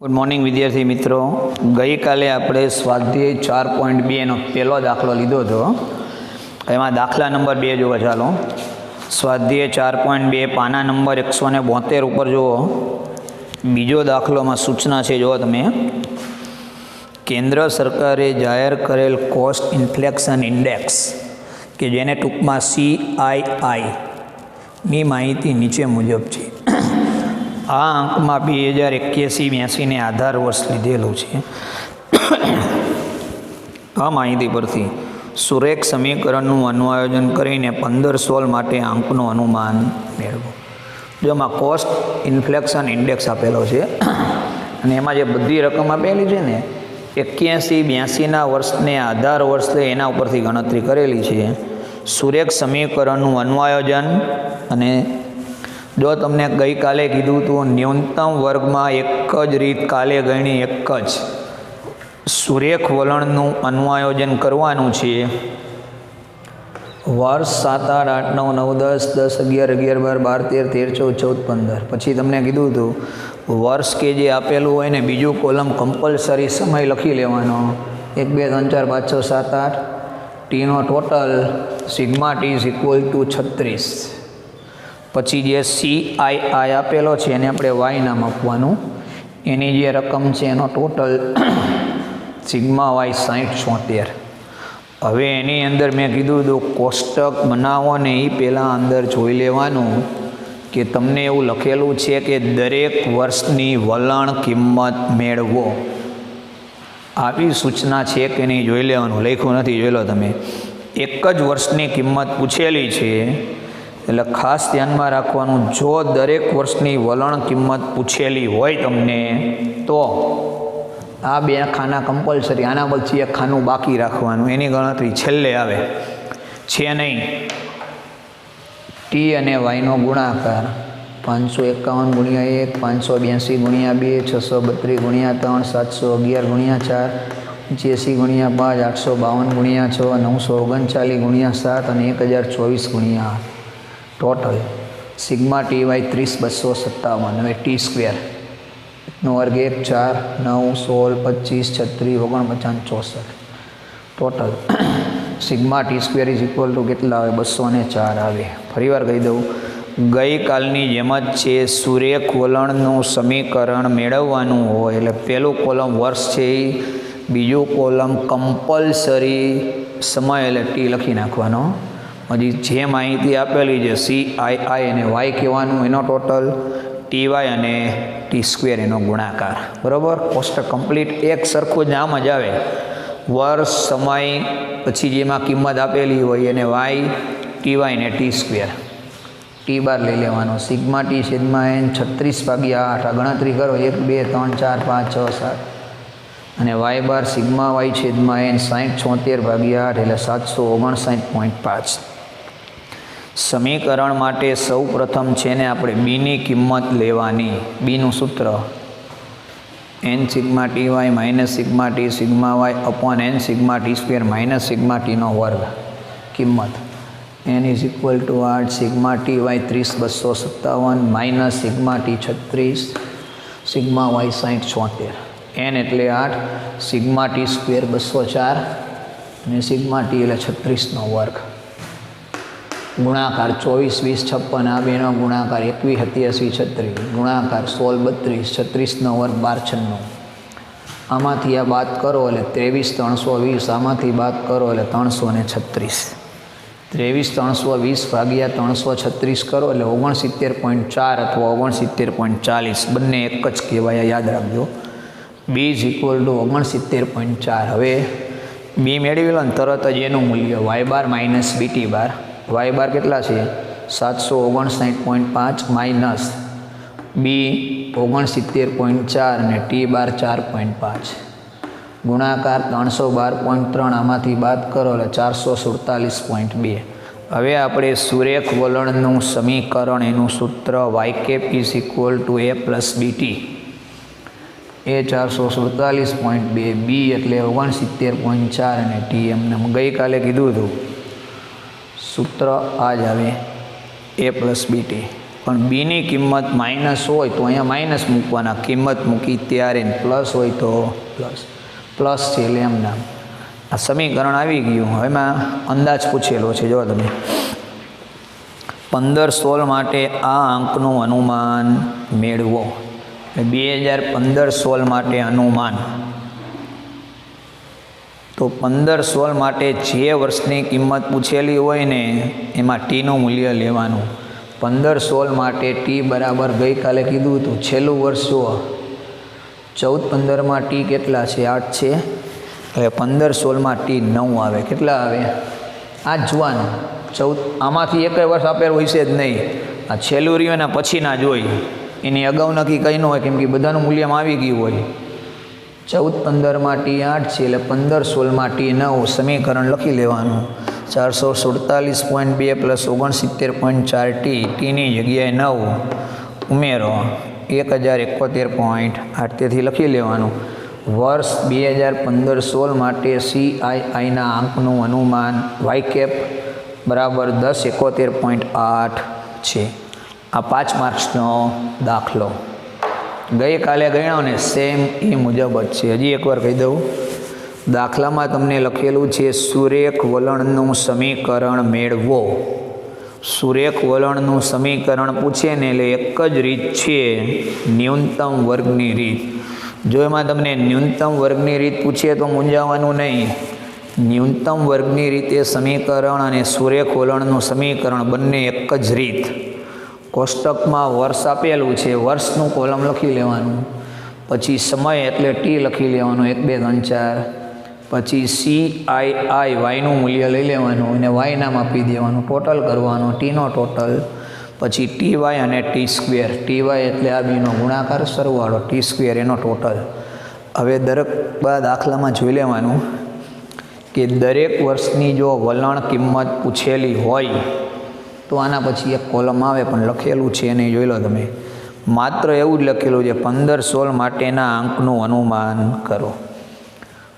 Good morning વિદ્યાર્થી મિત્રો, ગઈકાલે આપણે સ્વાધ્યાય 4.2નો પહેલો દાખલો લીધો હતો. એમાં દાખલા નંબર 2 જુઓ. ચાલો સ્વાધ્યાય 4.2 પાના નંબર 172 ઉપર જુઓ. બીજો દાખલોમાં સૂચના છે, જુઓ તમે. કેન્દ્ર સરકારે જાહેર કરેલ કોસ્ટ ઇન્ફ્લેક્શન ઇન્ડેક્સ કે જેને ટૂંકમાં CII ની માહિતી નીચે મુજબ છે. આ અંકમાં 2081-82 ને આધાર વર્ષ લીધેલું છે. આ માહિતી પરથી સુરેખ સમીકરણનું અન્વયોજન કરીને 15-16 માટે અંકનું અનુમાન મેળવો. જેમાં કોસ્ટ ઇન્ફ્લેક્શન ઇન્ડેક્સ આપેલો છે અને એમાં જે બધી રકમ આપેલી છે ને 81-82ના વર્ષને આધાર વર્ષ લે એના ઉપરથી ગણતરી કરેલી છે. સુરેખ સમીકરણનું અન્વયોજન અને જો તમને ગઈકાલે કીધું હતું ન્યૂનતમ વર્ગમાં એક જ રીત કાલે ગણી એક જ સુરેખ વલણનું અન્વયોજન કરવાનું છે. વર્ષ 7, 8, 8, 9, 9, 10, 10, 11, 11, 12, 13, 14, 14, 15. પછી તમને કીધું હતું વર્ષ કે જે આપેલું હોય ને બીજું કોલમ કમ્પલસરી સમય લખી લેવાનો. 1, 2, 3, 4, 5, 6, 7, 8 ટીનો total sigma T is equal to 36. પછી જે CII આપેલો છે એને આપણે વાય નામ આપવાનું. એની જે રકમ છે એનો ટોટલ સિગ્મા વાય 60-76. હવે એની અંદર મેં કીધું હતું કોષ્ટક બનાવો ને એ પહેલાં અંદર જોઈ લેવાનું કે તમને એવું લખેલું છે કે દરેક વર્ષની વલણ કિંમત મેળવો. આવી સૂચના છે કે નહીં જોઈ લેવાનું. લખ્યું નથી, જોઈ લો તમે. એક જ વર્ષની કિંમત પૂછેલી છે એટલે ખાસ ધ્યાનમાં રાખવાનું. જો દરેક વર્ષની વલણ કિંમત પૂછેલી હોય તમને તો આ 2 ખાના કમ્પલસરી, આના પછી એક ખાનું બાકી રાખવાનું. એની ગણતરી છેલ્લે આવે છે નહીં. ટી અને વાયનો ગુણાકાર 551 ગુણ્યા 1, 582 ગુણ્યા 2, 632 ગુણ્યા 3, 711 ગુણ્યા 4, 85 ગુણ્યા 5, 852 ગુણ્યા 6, 939 ગુણ્યા 7 અને 1024 ગુણ્યા 8. Total sigma T Y 30,257. હવે ટી સ્ક્વેર નો વર્ગ 1, 4, 9, 16, 25, 36, 49, 64. Total sigma T square is equal two કેટલા આવે? 204 આવે. ફરીવાર કહી દઉં, ગઈકાલની જેમ જ છે. સુરેખ વલણનું સમીકરણ મેળવવાનું હોય એટલે પહેલું કોલમ વર્ષ છે, બીજું કોલમ કમ્પલસરી સમય એટલે ટી લખી નાખવાનો. હજી જે માહિતી આપેલી છે CII અને વાય કહેવાનું, એનો ટોટલ TY અને ટી સ્ક્વેર એનો ગુણાકાર. બરાબર. કોષ્ટક કમ્પ્લીટ એક સરખું જ આમ જ આવે. વર્ષ, સમય, પછી જેમાં કિંમત આપેલી હોય એને વાય, TY ને ટી સ્ક્વેર. ટી બાર લઈ લેવાનો. સિગ્મા ટી છેદમાં n 36/8. ગણતરી કરો 1, 2, 3, 4, 5, 6, 7 અને વાય બાર સિગ્મા વાય છેદમાં n 60/8 એટલે 759.5. સમીકરણ માટે સૌ પ્રથમ છે ને આપણે બીની કિંમત લેવાની. બીનું સૂત્ર n sigma T Y minus sigma T sigma Y upon n sigma T square minus sigma ટીનો વર્ગ. કિંમત n is equal to 8 sigma T Y 30,257 minus sigma T 36 sigma Y 60-76. n એટલે 8, સિગ્મા ટી સ્ક્વેર 204 અને sigma T એટલે 36નો વર્ગ. ગુણાકાર 24, 20, 56. આ બેનો ગુણાકાર 21, 87, 36. ગુણાકાર 16, 32, 36નો વર્ગ 12, 96. આમાંથી આ બાદ કરો એટલે 23,320. આમાંથી બાદ કરો એટલે 336. 23,320 ભાગ્યા 336 કરો એટલે 69.4 અથવા 69.40. બંને એક જ કહેવાય, યાદ રાખજો. B is equal to 69.4. હવે બી મેળવી લો ને તરત જ એનું મૂલ્ય Y bar minus B T bar. Y bar કેટલા છે? 759.5 માઇનસ બી 69.4 અને ટી બાર 4.5. ગુણાકાર 312.3. આમાંથી બાદ કરો એટલે 447.2. હવે આપણે સુરેખ વલણનું સમીકરણ, એનું સૂત્ર Y cap is equal to A plus B T. A 447.2, B એટલે 69.4 અને ટી એમને ગઈકાલે કીધું હતું સૂત્ર આ જ આવે, એ પ્લસ બીટી. પણ બીની કિંમત માઇનસ હોય તો અહીંયા માઇનસ મૂકવાના, કિંમત મૂકી ત્યારે, પ્લસ હોય તો પ્લસ છે એટલે એમ નામ. આ સમીકરણ આવી ગયું. એમાં અંદાજ પૂછેલો છે, જો તમે 15-16 માટે આ આંકનું અનુમાન મેળવો. 2015-16 માટે અનુમાન તો 15-16 માટે જે વર્ષની કિંમત પૂછેલી હોય ને એમાં ટીનું મૂલ્ય લેવાનું. 15-16 માટે ટી બરાબર ગઈકાલે કીધું હતું છેલ્લું વર્ષ જુઓ. 14-15માં ટી કેટલા છે? 8 છે. એટલે 15-16માં ટી 9 આવે. કેટલા આવે? આ જ જોવાનું. 14 આમાંથી એક વર્ષ આપેલું હોય છે જ નહીં. આ છેલ્લું રહ્યું એના પછીના જોઈ, એની અગાઉ નક્કી કંઈ ન હોય, કેમ કે બધાનું મૂલ્યમાં આવી ગયું હોય. 14-15માં ટી 8 છે એટલે 15-16માં ટી 9. સમીકરણ લખી લેવાનું. 447.2 + 69.4 ટી. ટીની જગ્યાએ 9 ઉમેરો 1071.8. તેથી લખી લેવાનું. વર્ષ 2015-16 માટે CIIના આંકનું અનુમાન વાય કેપ બરાબર 1071.8 છે. આ 5 માર્ક્સનો દાખલો ગઈકાલે ગણ્યો ને સેમ એ મુજબ જ છે. હજી એકવાર કહી દઉં. દાખલામાં તમને લખેલું છે સુરેખ વલણનું સમીકરણ મેળવો. સુરેખ વલણનું સમીકરણ પૂછે ને એટલે એક જ રીત છે, ન્યૂનતમ વર્ગની રીત. જો એમાં તમને ન્યૂનતમ વર્ગની રીત પૂછે તો મૂંઝાવાનું નહીં. ન્યૂનતમ વર્ગની રીતે સમીકરણ અને સુરેખ વલણનું સમીકરણ બંને એક જ રીત. કોષ્ટકમાં વર્ષ આપેલું છે, વર્ષનું કોલમ લખી લેવાનું. પછી સમય એટલે ટી લખી લેવાનું 1 2 3 4. પછી CII વાયનું મૂલ્ય લઈ લેવાનું અને વાય નામ આપી દેવાનું. ટોટલ કરવાનું, ટીનો ટોટલ. પછી TY અને T². TY એટલે આ બેનો ગુણાકાર સરવાળો, T² એનો ટોટલ. હવે દરેક દાખલામાં જોઈ લેવાનું કે દરેક વર્ષની જો વલણ કિંમત પૂછેલી હોય તો આના પછી એક કોલમ આવે, પણ લખેલું છે નહીં, જોઈ લો તમે. માત્ર એવું જ લખેલું છે 15-16 માટેના આંકનું અનુમાન કરો.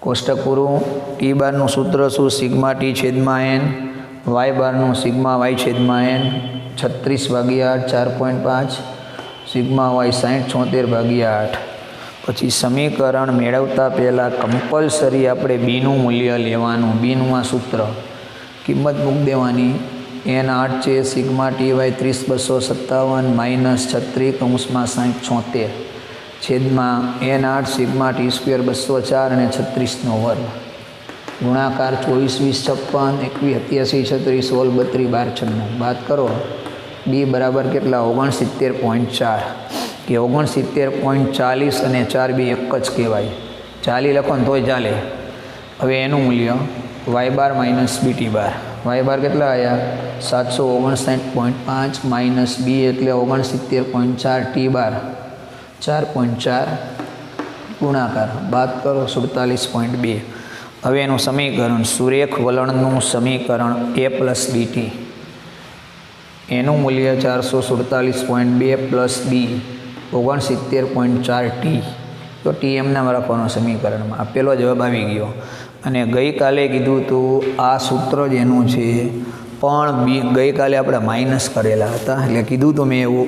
કોષ્ટક પૂરું. ટી બારનું સૂત્ર શું? સિગ્મા ટી છેદમાં n. વાય બારનું સિગ્મા વાય છેદમાં n 36/8 4.5. Sigma Y 60/76/8. પછી સમીકરણ મેળવતા પહેલાં કમ્પલસરી આપણે બીનું મૂલ્ય લેવાનું. બીનું આ સૂત્ર કિંમત મૂકી દેવાની. n8 છે, સિગ્મા ટી વાય 30/257 -36 છેદમાં n8 સિગ્મા ટી² 204 અને 36નો વર્ગ. ગુણાકાર 24 20 56 21 88 36 16 32 12 96. બાદ કરો. ડી બરાબર કેટલા? 69.4 કે 69.40 અને 4 બી એક જ કહેવાય. 40 લખો ને તોય ચાલે. હવે એનું મૂલ્ય Y bar minus B T bar. Y bar કેટલા આવ્યા? 759.5 માઇનસ બી એટલે 69.4. ટી બાર 4.4 ગુણાકાર બાદ કરો 47.2. હવે એનું સમીકરણ સુરેખ વલણનું સમીકરણ a + bt. એનું મૂલ્ય 447.2 + b 69.4 ટી. તો ટી એમના રાખવાનો સમીકરણમાં. પેલો જવાબ આવી ગયો. અને ગઈકાલે કીધું હતું આ સૂત્ર જ એનું છે, પણ ગઈકાલે આપણે માઇનસ કરેલા હતા. એટલે કીધું તો મેં એવું,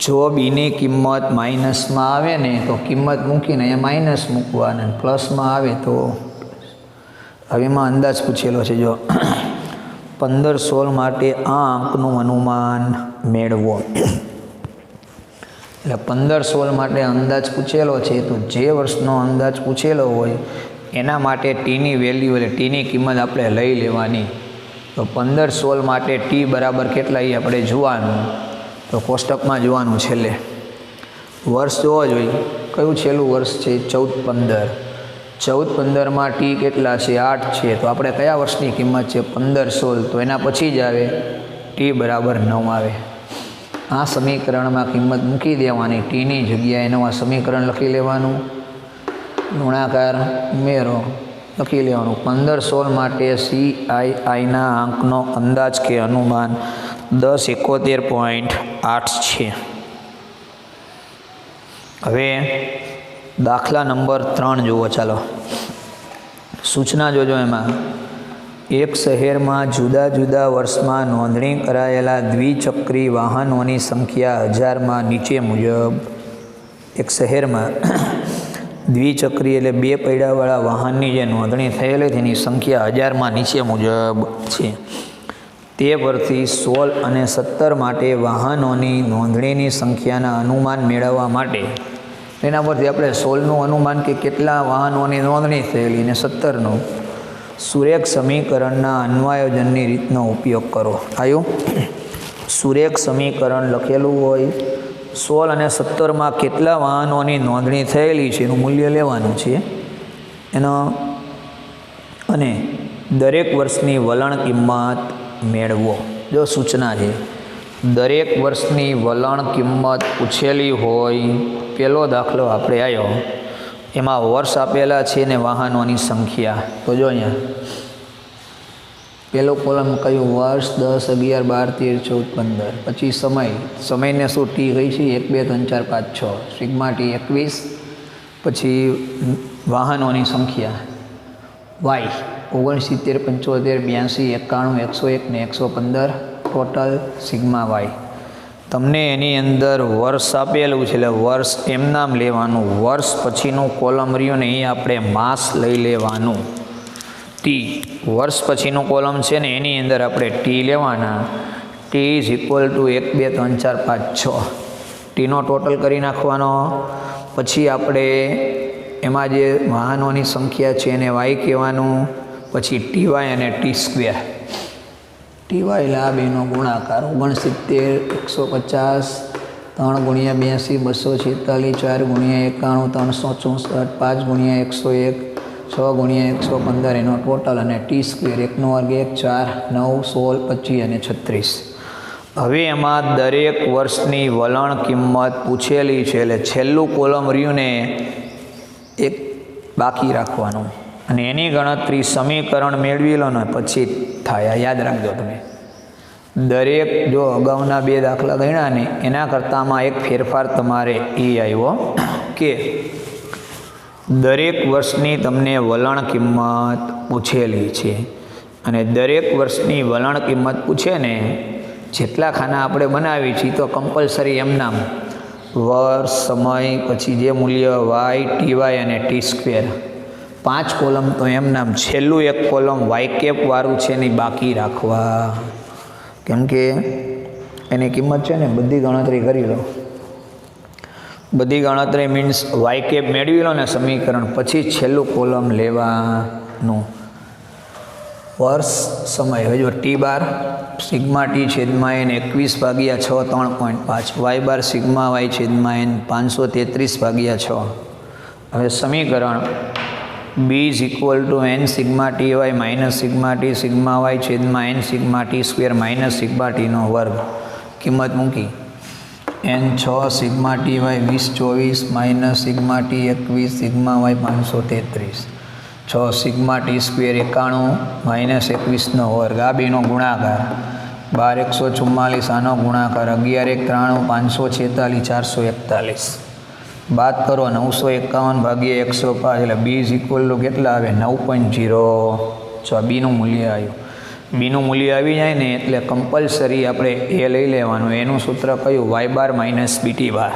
જો બીની કિંમત માઇનસમાં આવે ને તો કિંમત મૂકીને અહીંયા માઇનસ મૂકવાના, પ્લસમાં આવે તો. હવે એમાં અંદાજ પૂછેલો છે. જો 15-16 માટે આ આંકનું અનુમાન મેળવો. એટલે 15-16 માટે અંદાજ પૂછેલો છે, તો જે વર્ષનો અંદાજ પૂછેલો હોય એના માટે ટીની વેલ્યુ એટલે ટીની કિંમત આપણે લઈ લેવાની. તો 15-16 માટે ટી બરાબર કેટલા એ આપણે જોવાનું. તો કોષ્ટકમાં જોવાનું છેલ્લે. વર્ષ જોવા જોઈએ. કયું છેલ્લું વર્ષ છે? 14-15. 14-15માં ટી કેટલા છે? 8 છે. તો આપણે કયા વર્ષની કિંમત છે? 15-16. તો એના પછી જ આવે ટી બરાબર 9 આવે. આ સમીકરણમાં કિંમત મૂકી દેવાની. ટીની જગ્યાએ નવા સમીકરણ લખી લેવાનું. ગુણાકાર ઉમેરો લખી લેવાનું. 15-16 માટે CIIના આંકનો અંદાજ કે અનુમાન 1071.8 છે. હવે દાખલા નંબર 3 જુઓ. ચાલો સૂચના જોજો. એમાં એક શહેરમાં જુદા જુદા વર્ષમાં નોંધણી કરાયેલા દ્વિચક્રી વાહનોની સંખ્યા 1000માં નીચે મુજબ. એક શહેરમાં દ્વિચક્રી એટલે 2 પૈડાવાળા વાહનની જે નોંધણી થયેલી તેની સંખ્યા 1000માં નીચે મુજબ છે. તે પરથી 16 અને 17 માટે વાહનોની નોંધણીની સંખ્યાના અનુમાન મેળવવા માટે એના પરથી આપણે 16નું અનુમાન કે કેટલા વાહનોની નોંધણી થયેલી અને 17નું સુરેખ સમીકરણના અન્વયોજનની રીતનો ઉપયોગ કરો. આવ્યું? સુરેખ સમીકરણ લખેલું હોય 16 અને 17માં કેટલા વાહનોની નોંધણી થયેલી છે એનું મૂલ્ય લેવાનું છે એનો, અને દરેક વર્ષની વલણ કિંમત મેળવો. જો સૂચના છે, દરેક વર્ષની વલણ કિંમત પૂછેલી હોય. પહેલો દાખલો આપણે આવ્યો, એમાં વર્ષ આપેલા છે ને વાહનોની સંખ્યા. તો જો અહીંયા પહેલો કોલમ કયું? વર્ષ 10, 11, 12, 13, 14, 15. પછી સમયને શું ટી ગઈ છે? 1, 2, 3, 4, 5, 6. Sigma T 21. પછી વાહનોની સંખ્યા વાય 69, 75, 82, 91, 101 ને 115 ટોટલ સિગ્મા વાય. તમને એની અંદર વર્ષ આપેલું છે એટલે વર્ષ એમ નામ લેવાનું. વર્ષ પછીનું કોલમ રહ્યું ને એ આપણે માસ લઈ લેવાનું. ટી વર્ષ પછીનું કોલમ છે ને એની અંદર આપણે ટી લેવાના. T is equal to 1, 2, 3, 4, 5, 6. ટીનો ટોટલ કરી નાખવાનો. પછી આપણે એમાં જે વાહનોની સંખ્યા છે એને વાય કહેવાનું. પછી ટી વાય અને ટી સ્ક્વેર. ટી વાય એટલે આ બેનો ગુણાકાર 69, 150, 3 × 82, 246, 4 × 91, 364, 5 × 101, 6 × 115 એનો ટોટલ, અને ટી સ્ક્વેર 1 નો વર્ગ 1, 4, 9, 16, 25 અને 36. હવે એમાં દરેક વર્ષની વલણ કિંમત પૂછેલી છે એટલે છેલ્લું કોલમ રહ્યું ને એક બાકી રાખવાનું અને એની ગણતરી સમીકરણ મેળવી લો ને પછી થાય. યાદ રાખજો તમે. દરેક જો અગાઉના 2 દાખલા ગણ્યા ને એના કરતાંમાં એક ફેરફાર તમારે એ આવ્યો કે દરેક વર્ષની તમને વલણ કિંમત પૂછેલી છે અને દરેક વર્ષની વલણ કિંમત પૂછે ને જેટલા ખાના આપણે બનાવી છીએ તો કમ્પલસરી એમ નામ વર્ષ, સમય, પછી જે મૂલ્ય વાય, ટી વાય અને ટી સ્ક્વેર 5 કોલમ તો એમ નામ. છેલ્લું એક કોલમ વાય કેપ વાળું છે ને બાકી રાખવા, કેમ કે એની કિંમત છે ને બધી ગણતરી કરી લો. બધી ગણતરી મીન્સ વાય કેપ મેળવી લો ને સમીકરણ, પછી છેલ્લું કોલમ લેવાનું. વર્ષ, સમય. હવે જો ટી બાર સિગ્મા ટી છેદમાં N 21/6 3.5, Y bar sigma Y છેદમાં એન 533/6. હવે સમીકરણ B is equal to N sigma T Y minus sigma T sigma Y છેદમાં N sigma T square minus sigma ટીનો વર્ગ. કિંમત મૂકી N 6 sigma T Y 20/24 minus sigma T 21 sigma Y 533, 6 sigma T square 91 minus 21નો વર્ગ. આ બેનો ગુણાકાર 12 144, આનો ગુણાકાર 11 1 93 546 441. બાદ કરો 951/105 એટલે બી ઇઝ ઇક્વલ ટુ કેટલા આવે? 9.0. બીનું મૂલ્ય આવ્યું. બીનું મૂલ્ય આવી જાય ને એટલે કમ્પલસરી આપણે એ લઈ લેવાનું. એનું સૂત્ર કયું? Y bar minus B T bar.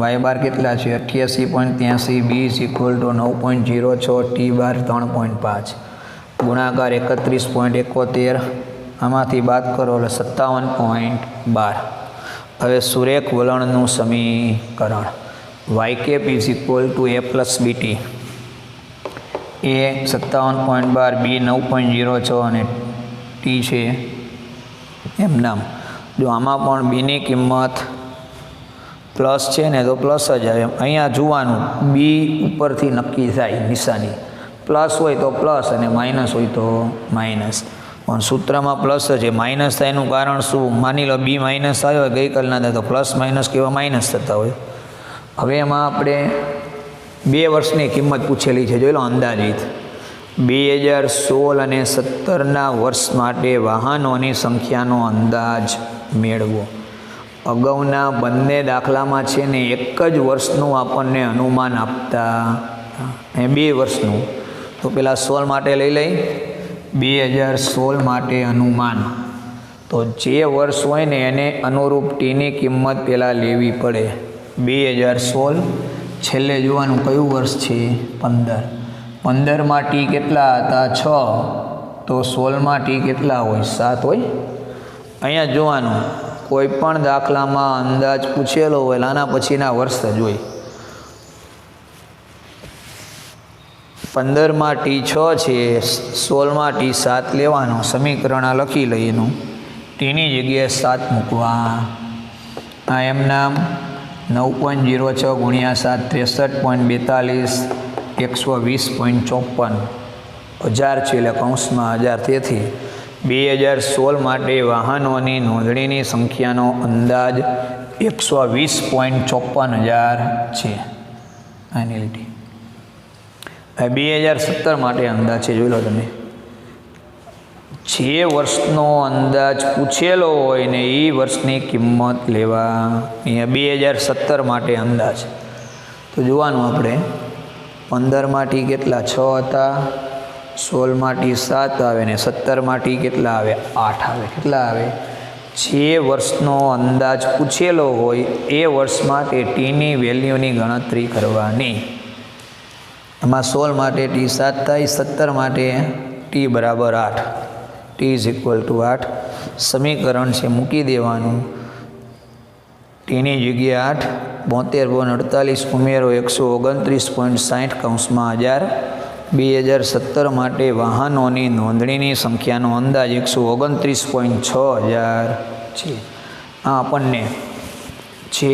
Y bar કેટલા છે? 88.83. B is equal to 9.06, T bar 3.5, ગુણાકાર 31.71. આમાંથી બાદ કરો એટલે 57.12. હવે સુરેખ વલણનું સમીકરણ Y cap is equal to A plus B T. A 57.12, B 9.06 અને ટી છે એમ નામ. જો આમાં પણ બીની કિંમત પ્લસ છે ને તો પ્લસ જ આવે. અહીંયા જોવાનું બી ઉપરથી નક્કી થાય નિશાની. પ્લસ હોય તો પ્લસ અને માઇનસ હોય તો માઇનસ. પણ સૂત્રમાં પ્લસ છે. માઇનસ થાય એનું કારણ શું? માની લો બી માઇનસ આવ્યો હોય ગઈકાલના થાય તો પ્લસ માઇનસ કેવા માઇનસ થતા હોય. હવે એમાં આપણે 2 વર્ષની કિંમત પૂછેલી છે. જોઈ લો અંદાજિત 2016 અને 17ના વર્ષ માટે વાહનોની સંખ્યાનો અંદાજ મેળવો. અગાઉના બંને દાખલામાં છે ને એક જ વર્ષનું આપણને અનુમાન આપતા, 2 વર્ષનું. તો પેલા 16 માટે લઈ લઈ 2016 માટે અનુમાન. તો જે વર્ષ હોય ને એને અનુરૂપ ટીની કિંમત પહેલાં લેવી પડે. 2016 છેલ્લે જોવાનું કયું વર્ષ છે? 15. 15માં ટી કેટલા હતા? 6. તો 16માં ટી કેટલા હોય? 7 હોય. અહીંયા જોવાનું કોઈ પણ દાખલામાં અંદાજ પૂછેલો હોય આના પછીના વર્ષ જ હોય. 15માં ટી 6 છે, 16માં ટી 7 લેવાનો. સમીકરણ આ લખી લઈએ એનું. ટીની જગ્યાએ 7 મૂકવા. આ એમ નામ 9.06 ગુણ્યા 7 63.42 120.54 1000 છે એટલે કૌંસમાં 1000. તેથી 2016 માટે વાહનોની નોંધણીની સંખ્યાનો અંદાજ 120.54,000 છે. એન્યુઅલિટી 2017 માટે અંદાજ છે. જોઈ લો તમે. જે વર્ષનો અંદાજ પૂછેલો હોય ને એ વર્ષની કિંમત લેવા. અહીંયા 2017 માટે અંદાજ. તો જોવાનું આપણે 15માં ટી કેટલા? 6 હતા. 16માં ટી 7 આવે ને 17માં ટી કેટલા આવે? 8 આવે. કેટલા આવે? જે વર્ષનો અંદાજ પૂછેલો હોય એ વર્ષ માટે ટીની વેલ્યુની ગણતરી કરવાની. એમાં 16 માટે ટી 7 થાય, 17 માટે ટી બરાબર 8. T is equal to 8. સમીકરણ છે મૂકી દેવાનું. ટીની જગ્યાએ 8, 72.48 ઉમેરો 129.60 કૌંસમાં 1000. 2017 માટે વાહનોની નોંધણીની સંખ્યાનો અંદાજ 129.6000 છે. આ આપણને છે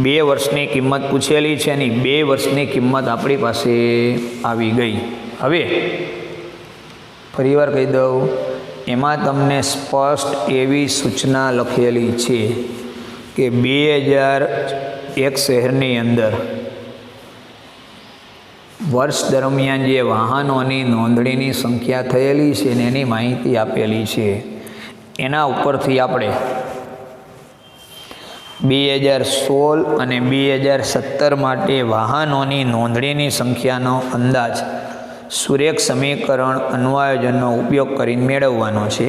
2 વર્ષની કિંમત પૂછેલી છે ને 2 વર્ષની કિંમત આપણી પાસે આવી ગઈ. હવે ફરીવાર કહી દઉં, એમાં તમને સ્પષ્ટ એવી સૂચના લખેલી છે કે 2001 શહેરની અંદર વર્ષ દરમિયાન જે વાહનોની નોંધણીની સંખ્યા થયેલી છે ને એની માહિતી આપેલી છે. એના ઉપરથી આપણે 2016 અને 2017 માટે વાહનોની નોંધણીની સંખ્યાનો અંદાજ સુરેખ સમીકરણ અન્વયોજનનો ઉપયોગ કરીને મેળવવાનો છે.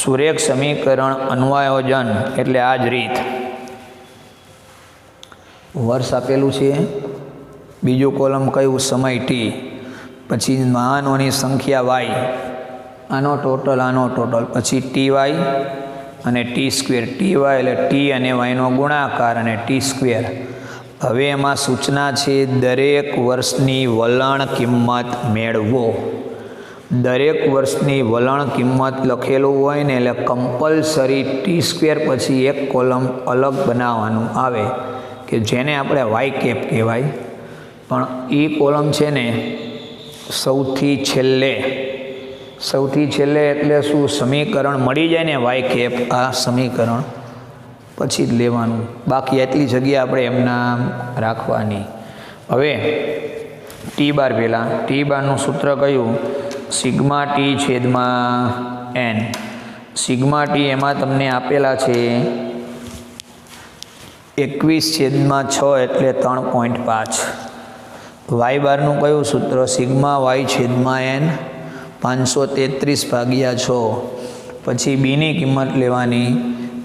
સુરેખ સમીકરણ અન્વયોજન એટલે આ જ રીત. વર્ષ આપેલું છે, બીજું કોલમ કયું? સમય ટી, પછી વાહનોની સંખ્યા વાય, આનો ટોટલ, પછી ટી વાય અને ટી સ્ક્વેર. ટી વાય એટલે ટી અને વાયનો ગુણાકાર અને ટી સ્ક્વેર. હવે એમાં સૂચના છે દરેક વર્ષની વલણ કિંમત મેળવો. દરેક વર્ષની વલણ કિંમત લખેલું હોય ને એટલે કમ્પલસરી ટી સ્ક્વેર પછી એક કોલમ અલગ બનાવવાનું આવે કે જેને આપણે વાય કેપ કહેવાય. પણ એ કોલમ છે ને સૌથી છેલ્લે એટલે શું? સમીકરણ મળી જાય ને વાય કેપ, આ સમીકરણ પછી જ લેવાનું. બાકી એટલી જગ્યા આપણે એમના રાખવાની. હવે ટી બાર પહેલાં. ટી બારનું સૂત્ર કયું? સિગ્મા ટી છેદમાં એન. સિગ્મા ટી એમાં તમને આપેલા છે 21/6 એટલે 3.5. વાય બારનું કયું સૂત્ર? સિગ્મા વાય છેદમાં એન 533/6. પછી બીની કિંમત લેવાની.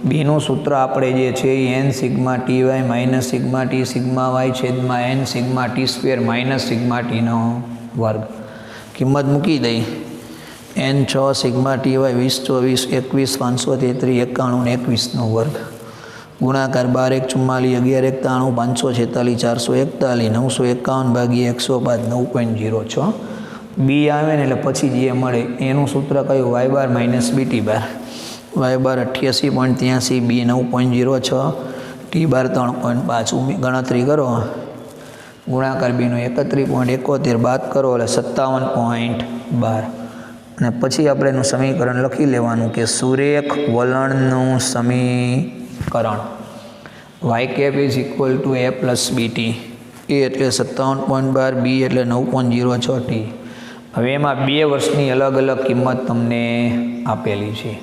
બીનું સૂત્ર આપણે જે છે N sigma T Y minus sigma T sigma Y છેદમાં N sigma T square minus sigma ટીનો વર્ગ. કિંમત મૂકી દઈ. એન 6 સિગ્મા ટી વાય 20, 24, 21, 533, 91 ને 21નો વર્ગ. ગુણાકાર 12, 1, 44, 11, 93, 546, 451, 951/105 9.06. બી આવે ને એટલે પછી જે મળે એનું સૂત્ર કયું? Y bar minus B T bar. Y બાર 88.83, બી 9.06, ટી બાર 3.5. ગણતરી કરો. ગુણાકાર બીનો 31.71 બાદ કરો એટલે 57.12. અને પછી આપણે એનું સમીકરણ લખી લેવાનું કે સુરેખ વલણનું સમીકરણ Y cap is equal to A plus B T. A એટલે 57.12, બી એટલે 9.06 ટી. હવે એમાં 2 વર્ષની અલગ અલગ કિંમત તમને આપેલી છે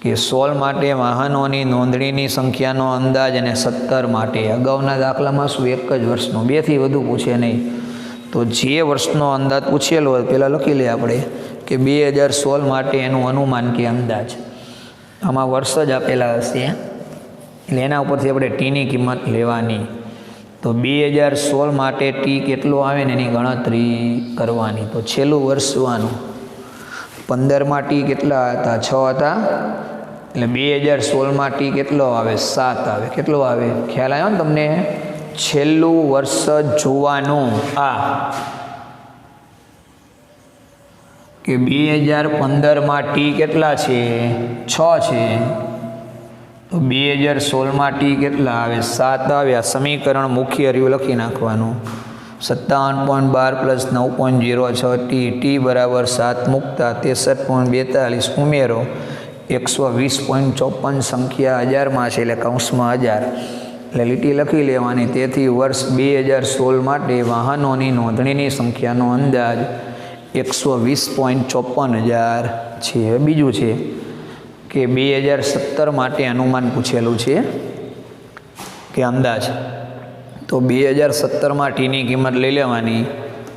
કે 16 માટે વાહનોની નોંધણીની સંખ્યાનો અંદાજ અને 17 માટે. અગાઉના દાખલામાં શું એક જ વર્ષનો, 2થી વધુ પૂછે નહીં. તો જે વર્ષનો અંદાજ પૂછેલો હોય પહેલાં લખી લે આપણે કે 2016 માટે એનું અનુમાન કે અંદાજ. આમાં વર્ષ જ આપેલા હશે એટલે એના ઉપરથી આપણે ટીની કિંમત લેવાની. તો 2016 માટે ટી કેટલો આવે ને એની ગણતરી કરવાની. તો છેલ્લું વર્ષ જોવાનું. 15માં ટી કેટલા હતા? 6 હતા. એટલે 2016માં ટી કેટલો આવે? 7 આવે. કેટલો આવે? ખ્યાલ આવ્યો ને તમને? છેલ્લું વર્ષ જોવાનું. આ કે 2015માં ટી કેટલા છે? 6 છે. તો 2016માં ટી કેટલા આવે? 7 આવે. આ સમીકરણ મુખ્ય હરિયું લખી નાખવાનું. 57.12 + 9.06 ટી બરાબર 7 મૂકતા 63.42 ઉમેરો 120.54 સંખ્યા હજારમાં છે એટલે કૌંસમાં 1000 એટલે લીટી લખી લેવાની. તેથી વર્ષ 2016 માટે વાહનોની નોંધણીની સંખ્યાનો અંદાજ 120.54,000 છે. બીજું છે કે 2017 માટે અનુમાન પૂછેલું છે કે અંદાજ. તો 2017માં ટીની કિંમત લઈ લેવાની.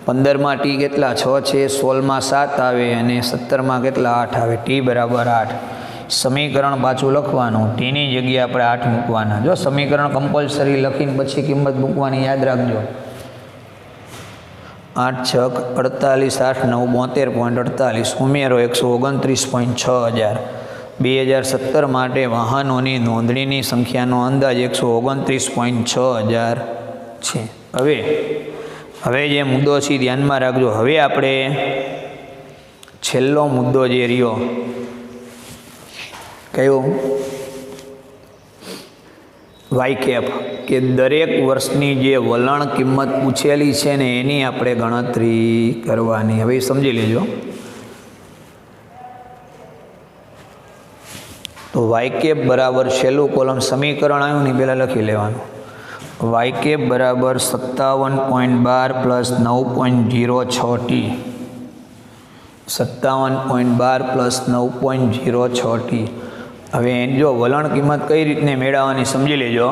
15માં ટી કેટલા? 6 છે. 16માં 7 આવે અને 17માં કેટલા? 8 આવે. ટી બરાબર 8. સમીકરણ પાછું લખવાનું. ટીની જગ્યાએ આપણે 8 મૂકવાના. જો સમીકરણ કમ્પલસરી લખીને પછી કિંમત મૂકવાની યાદ રાખજો. 8 6 48 8 9 72.48 ઉમેરો 129.6000. 2017 માટે વાહનોની નોંધણીની સંખ્યાનો અંદાજ 129.6000 છે. હવે જે મુદ્દો છે ધ્યાનમાં રાખજો. હવે આપણે છેલ્લો મુદ્દો જે રહ્યો કયો? વાયકેપ, કે દરેક વર્ષની જે વલણ કિંમત પૂછેલી છે ને એની આપણે ગણતરી કરવાની. હવે સમજી લેજો. તો વાયકેપ બરાબર છેલ્લું કોલમ સમીકરણ આવ્યું ને પહેલાં લખી લેવાનું. વાયકેપ બરાબર 57.12 + 9.06 ટી. 57.12 + 9.06 ટી. હવે જો વલણ કિંમત કઈ રીતને મેળવવાની સમજી લેજો.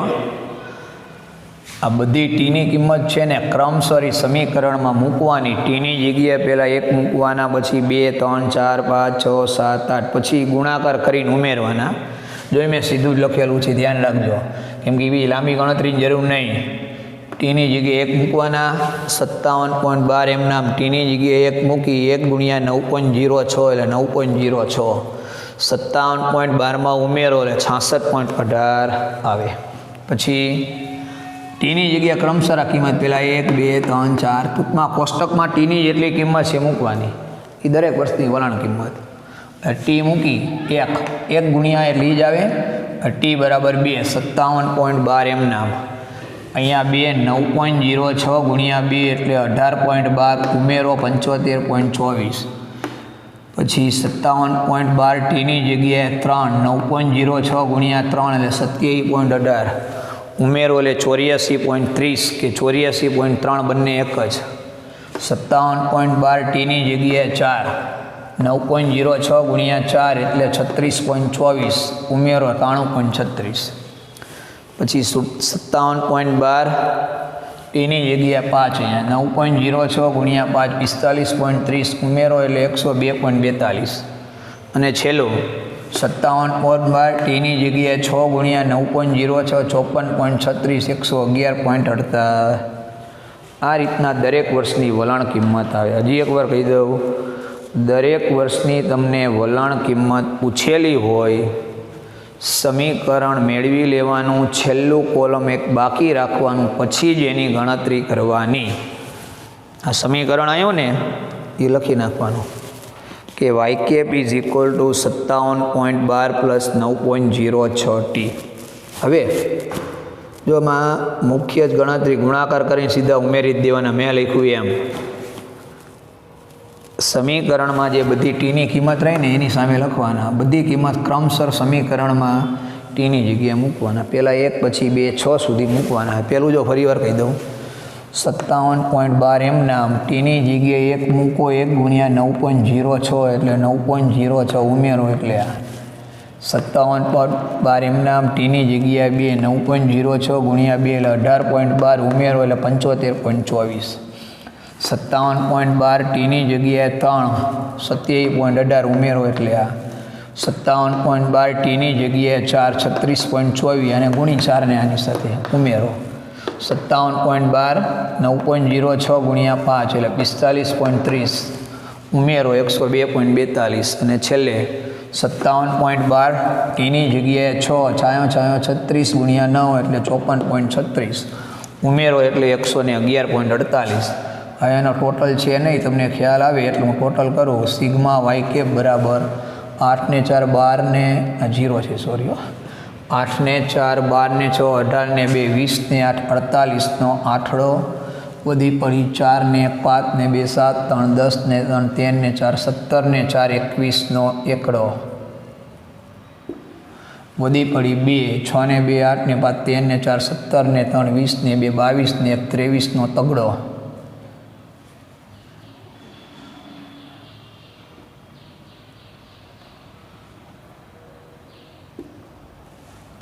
આ બધી ટીની કિંમત છે ને ક્રમસર સમીકરણમાં મૂકવાની. ટીની જગ્યાએ પહેલાં 1 મૂકવાના, પછી 2 3 4 5 6 7 8, પછી ગુણાકાર કરીને ઉમેરવાના. જો મેં સીધું જ લખેલું છે, ધ્યાન રાખજો, કેમ કે એવી લાંબી ગણતરીની જરૂર નહીં. ટીની જગ્યાએ 1 મૂકવાના. 57.12 એમ નામ ટીની જગ્યાએ 1 મૂકી 1 × 9.06 એટલે 9.06. 57.12માં ઉમેરો એટલે 66.18 આવે. પછી ટીની જગ્યાએ ક્રમશર આ કિંમત પહેલાં 1 2 3 4 ટૂંકમાં કોષ્ટકમાં ટીની જેટલી કિંમત છે મૂકવાની. એ દરેક વર્ષની વલણ કિંમત. ટી મૂકી 1 ગુણ્યા એટલે જ આવે. ટી બરાબર 2. 57.12 એમ નામ. અહીંયા 2 9.06 ગુણ્યા 2 એટલે 18.12 ઉમેરો 75.24. પછી 57.12 ટીની જગ્યાએ 3 9.06 ગુણ્યા 3 એટલે 27.18 ઉમેરો એટલે 84.30 કે 84.3 બંને એક જ. 57.12 ટીની જગ્યાએ 4 9.06 ગુણ્યા 4 એટલે 36.24 ઉમેરો 93.36. પછી 57.12 ટીની જગ્યાએ 5 અહીંયા 9.06 ગુણ્યા 5 45.30 ઉમેરો એટલે 102.42. અને છેલ્લું 57.12 ટીની જગ્યાએ 6 ગુણ્યા 9.06 54.36 111.48. આ રીતના દરેક વર્ષની વલણ કિંમત આવે. હજી એકવાર કહી દઉં, દરેક વર્ષની તમને વલણ કિંમત પૂછેલી હોય, સમીકરણ મેળવી લેવાનું, છેલ્લું કોલમ એક બાકી રાખવાનું, પછી જ એની ગણતરી કરવાની. આ સમીકરણ આવ્યું ને એ લખી નાખવાનું કે વાયકેપ = 57.12 + 9.06 ટી. હવે જો આમાં મુખ્ય જ ગણતરી ગુણાકાર કરીને સીધા ઉમેરી જ દેવાના. મેં લખ્યું એમ સમીકરણમાં જે બધી ટીની કિંમત રહી ને એની સામે લખવાના. બધી કિંમત ક્રમસર સમીકરણમાં ટીની જગ્યાએ મૂકવાના. પહેલાં 1 પછી 2 6 સુધી મૂકવાના. પહેલું જો ફરીવાર કહી દઉં, 57.12 એમ નામ ટીની જગ્યાએ 1 મૂકો 1 ગુણ્યા 9.06 એટલે 9.06 ઉમેરો એટલે 57.12 એમ નામ ટીની જગ્યાએ 2 9.06 ગુણ્યા 2 એટલે 18.12 ઉમેરો એટલે 75.24. 57.12 ટીની જગ્યાએ 3 27.18 ઉમેરો એટલે આ 57.12 ટીની જગ્યાએ 4 36.24 અને ગુણી 4ને આની સાથે ઉમેરો 57.12 9.06 ગુણ્યા 5 એટલે 45.30 ઉમેરો 102.42 અને છેલ્લે 57.12 ટીની જગ્યાએ 6 છાયો 36 ગુણ્યા 9 એટલે 54.36 ઉમેરો એટલે 111.48 હવે એનો ટોટલ છે નહીં, તમને ખ્યાલ આવે એટલે હું ટોટલ કરું. સિગ્મા વાય કેપ બરાબર 8 ને 4 12 ને 0 છે સોરી 8 ને 4 12 ને 6 18 ને 2 20 ને 8 48 નો આઠડો વધી પડી 4 ને 5 ને 2 7 3 10 ને 3 13 ને 4 17 ને 4 21 નો એકડો વધી પડી 2 6 ને 2 8 ને 5 13 ને 4 17 ને 3 20 ને 2 22 ને 1 23 નો તગડો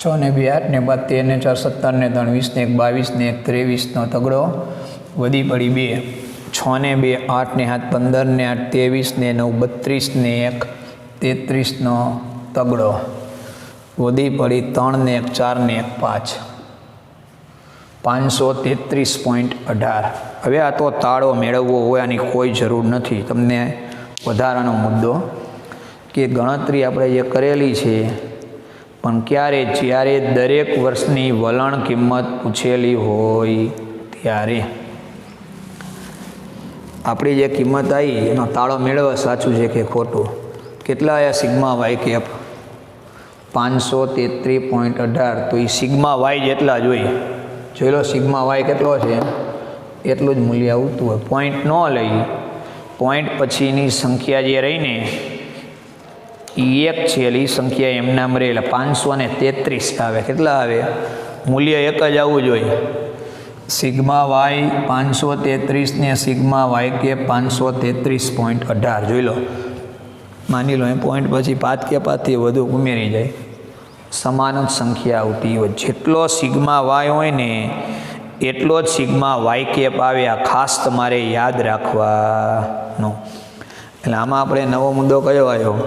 6 ને 2 8 ને 5 13 ને 4 17 ને 3 20 ને 1 22 ને 1 23 નો તગડો વધી પડી 2 6 ને 2 8 ને 7 15 ને 8 23 ને 9 32 ને 1 33 નો તગડો વધી પડી 3 ને 1 4 ને 1 5 533.18. હવે આ તો તાળો મેળવવો હોય આની કોઈ જરૂર નથી. તમને વધારાનો મુદ્દો કે ગણતરી આપણે જે કરેલી છે પણ ક્યારે જ્યારે દરેક વર્ષની વલણ કિંમત પૂછેલી હોય ત્યારે આપણી જે કિંમત આવી એનો તાળો મેળવવા સાચું છે કે ખોટું. કેટલા આવ્યા સિગ્મા વાય કેપ 533.18. તો એ સિગ્મા વાય જેટલા જોઈ લો સિગ્મા વાય કેટલો છે એટલું જ મૂલ્ય આવતું હોય. પોઈન્ટ ન લઈ પોઈન્ટ પછીની સંખ્યા જે રહીને એ એક છે એટલે એ સંખ્યા એમ નામ રહે એટલે 533 આવે. કેટલા આવે? મૂલ્ય એક જ આવવું જોઈએ. સિગ્મા વાય 533 ને સિગ્મા વાય કે 533.18 જોઈ લો. માની લો એ પોઈન્ટ પછી 5 કે 5થી વધુ ઉમેરી જાય સમાન જ સંખ્યા આવતી હોય. જેટલો સિગ્મા વાય હોય ને એટલો જ સિગ્મા વાય કેપ આવે. આ ખાસ તમારે યાદ રાખવાનો. એટલે આમાં આપણે નવો મુદ્દો કયો આવ્યો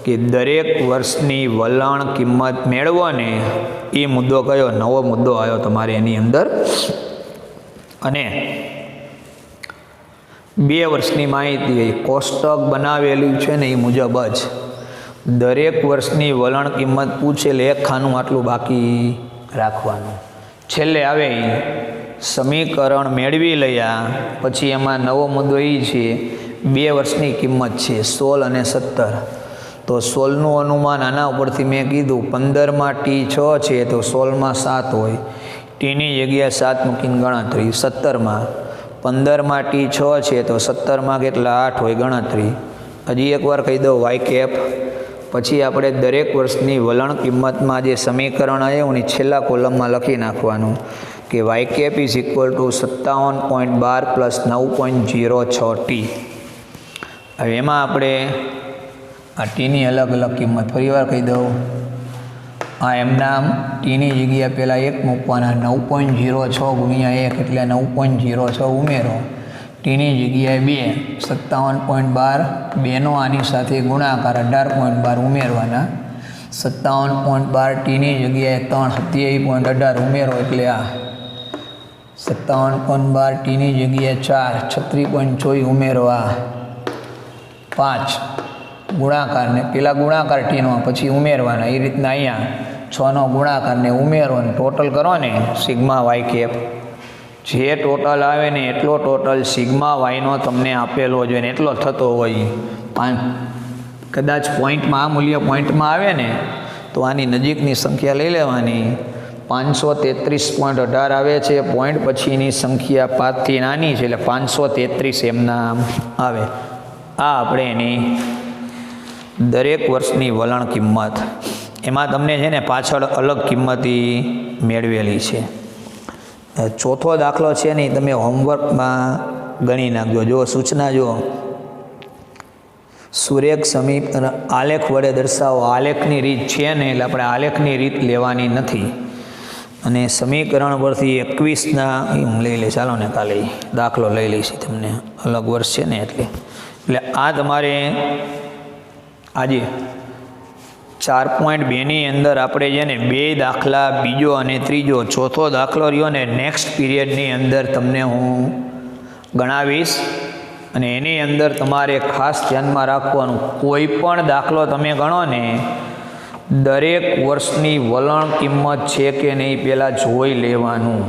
કે દરેક વર્ષની વલણ કિંમત મેળવો ને એ મુદ્દો કયો નવો મુદ્દો આવ્યો તમારે એની અંદર. અને 2 વર્ષની માહિતી કોષ્ટક બનાવેલું છે ને એ મુજબ જ દરેક વર્ષની વલણ કિંમત પૂછેલ એક ખાનું આટલું બાકી રાખવાનું. છેલ્લે આવે સમીકરણ મેળવી લયા પછી એમાં નવો મુદ્દો એ છે 2 વર્ષની કિંમત છે 16 અને 17. તો 16નું અનુમાન આના ઉપરથી મેં કીધું 15માં ટી 6 છે તો 16માં 7 હોય. ટીની જગ્યાએ 7 મૂકીને ગણતરી. 17માં 15માં ટી 6 છે તો 17માં કેટલા 8 હોય ગણતરી. હજી એકવાર કહી દઉં વાય કેપ પછી આપણે દરેક વર્ષની વલણ કિંમતમાં જે સમીકરણ આવ્યું ને છેલ્લા કોલમમાં લખી નાખવાનું કે Y cap is equal to 57.12 plus 9.06 T. હવે એમાં આપણે આ ટીની અલગ અલગ કિંમત ફરીવાર કહી દઉં. આ એમના ટીની જગ્યા પહેલાં 1 મૂકવાના 9.06 ગુણ્યા 1 એટલે 9.06 ઉમેરો. ટીની જગ્યાએ 2 57.12 2નો આની સાથે ગુણાકાર 18.12 ઉમેરવાના. 57.12 ટીની જગ્યાએ 3 27.18 ઉમેરો એટલે આ 57.12 ટીની જગ્યાએ 4 36.24 ઉમેરો આ 5 ગુણાકારને પેલા ગુણાકાર ટીનો પછી ઉમેરવાના. એ રીતના અહીંયા 6નો ગુણાકારને ઉમેરો અને ટોટલ કરો ને સિગ્મા વાય કેપ જે ટોટલ આવે ને એટલો ટોટલ સિગ્મા વાયનો તમને આપેલો જોઈએ ને એટલો થતો હોય. કદાચ પોઈન્ટમાં આ મૂલ્ય પોઈન્ટમાં આવે ને તો આની નજીકની સંખ્યા લઈ લેવાની. 533.18 આવે છે. પોઈન્ટ પછીની સંખ્યા 5થી નાની છે એટલે 533 એમના આવે. આ આપણે એની દરેક વર્ષની વલણ કિંમત એમાં તમને છે ને પાછળ અલગ કિંમતી મેળવેલી છે. ચોથો દાખલો છે ને તમે હોમવર્કમાં ગણી નાખજો. જો સૂચના જો સુરેખ સમીપ આલેખ વડે દર્શાવો. આલેખની રીત છે ને એટલે આપણે આલેખની રીત લેવાની નથી. અને સમીકરણ પરથી 21ના હું લઈ લઈશ, ચાલો ને કાલે દાખલો લઈ લઈશ, તમને અલગ વર્ષ છે ને એટલે આ તમારે આજે 4.2ની અંદર આપણે છે ને 2 દાખલા, બીજો અને ત્રીજો, ચોથો દાખલો રહ્યો ને નેક્સ્ટ પીરિયડની અંદર તમને હું ગણાવીશ. અને એની અંદર તમારે ખાસ ધ્યાનમાં રાખવાનું, કોઈ પણ દાખલો તમે ગણો ને દરેક વર્ષની વલણ કિંમત છે કે નહીં પહેલાં જોઈ લેવાનું.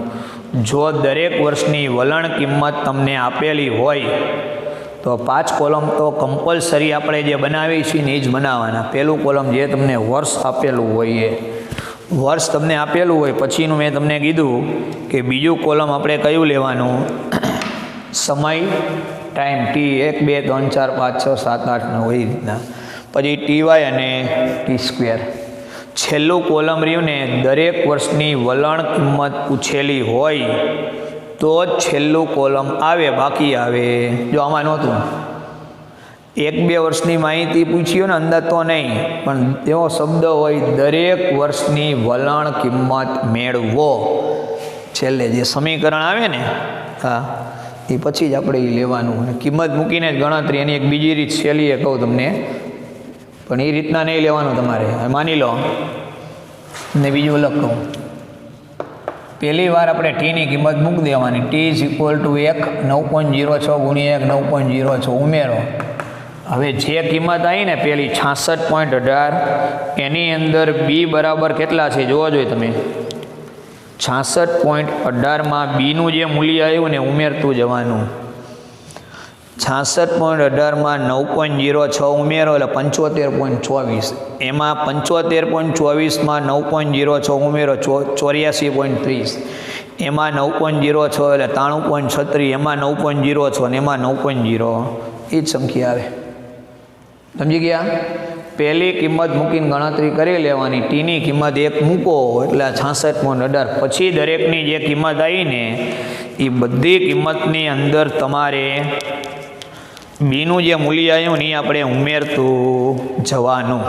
જો દરેક વર્ષની વલણ કિંમત તમને આપેલી હોય તો 5 કોલમ તો કમ્પલસરી આપણે જે બનાવી છીએ ને એ જ બનાવવાના. પહેલું કોલમ જે તમને વર્ષ આપેલું હોય એ વર્ષ તમને આપેલું હોય, પછીનું મેં તમને કીધું કે બીજું કોલમ આપણે કયું લેવાનું, સમય, ટાઈમ, ટી 1 2 3 4 5 6 7 8 9 એ રીતના, પછી ટીવાય અને ટી સ્ક્વેર. છેલ્લું કોલમ રહ્યું ને દરેક વર્ષની વલણ કિંમત પૂછેલી હોય તો જ છેલ્લું કોલમ આવે, બાકી આવે. જો આમાં નહોતું 1-2 વર્ષની માહિતી પૂછી હોય ને અંદાજ તો નહીં, પણ તેવો શબ્દ હોય દરેક વર્ષની વલણ કિંમત મેળવો, છેલ્લે જે સમીકરણ આવે ને હા એ પછી જ આપણે એ લેવાનું. અને કિંમત મૂકીને જ ગણતરી. એની એક બીજી રીત સહેલી કહું તમને, પણ એ રીતના નહીં લેવાનું તમારે. માની લો ને બીજું અલગ કહું, પહેલી વાર આપણે ટીની કિંમત મૂકી દેવાની. ટી ઇઝ ઇક્વલ ટુ 1 9.06 ગુણ્યા 1 9.06 ઉમેરો. હવે જે કિંમત આવી ને પહેલી 66.18 એની અંદર બી બરાબર કેટલા છે જોવા જોઈએ તમે. 66.18માં બીનું જે મૂલ્ય આવ્યું ને ઉમેરતું જવાનું. 66.18માં 9.06 ઉમેરો એટલે 75.24. એમાં 75.24માં 9.06 ઉમેરો 84.30. એમાં 9.06 એટલે 93.36. એમાં 9.06 અને એમાં 9.0 એ જ સંખ્યા આવે. સમજી ગયા? પહેલી કિંમત મૂકીને ગણતરી કરી લેવાની. ટીની કિંમત 1 મૂકો એટલે 66.18. પછી દરેકની જે કિંમત આવી ને એ બધી કિંમતની અંદર તમારે બીનું જે મૂલ્ય આવ્યું ને એ આપણે ઉમેરતું જવાનું.